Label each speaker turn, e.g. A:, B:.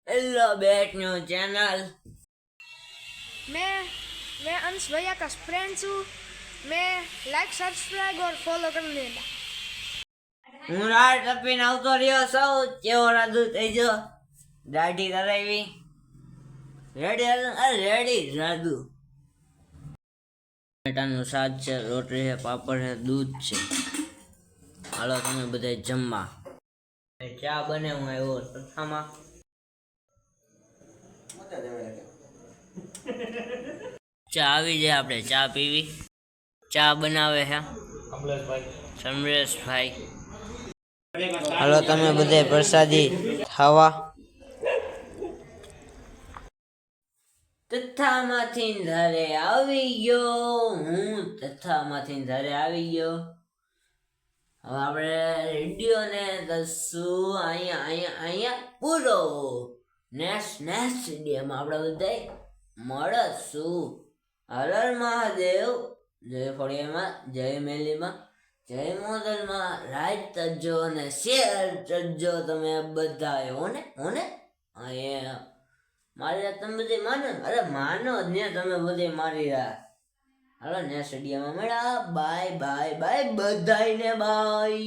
A: Hello bat new channel.
B: मैं अंश भैया का फ्रेंड हूँ। मैं लाइक सब्सक्राइब और फॉलो कर लेना।
A: હું રાત તપીને આવતો રહ્યો સૌ કેવો રાધુ થઈ ગયો દાઢી કરાવી રેડી રાધુ બટાટાનું શાક છે, રોટલી છે, પાપડ છે, દૂધ છે. હાલો તમે બધા જમવા. ચા બને હું આવ્યો તથામાં ચા આવી જાય, આપણે ચા પીવી. ચા બનાવે છે સમરેશભાઈ. હાલો તમે બધે પ્રસાદી ખાવા. તથામાંથી ધારે આવી ગયો હું, તથામાંથી ધારે આવી ગયો. હવે આપણે રેડિયોને દસું અહીંયા પૂરો. નેક્સ્ટ સ્ટેડિયમ આપણે બધા મળશું. હર મહાદેવ. જય ફળિયામાં, જય મેલીમાં, જય મોદલમાં. લાઈક કરજો અને શેર કરજો તમે બધા. હોને અહીંયા મારી રાત તમે બધી માનો. અરે માનો જ ને તમે બધી મારી રાત. હાલો ને સ્ટેડિયમમાં મળ્યા. બાય બધાને બાય.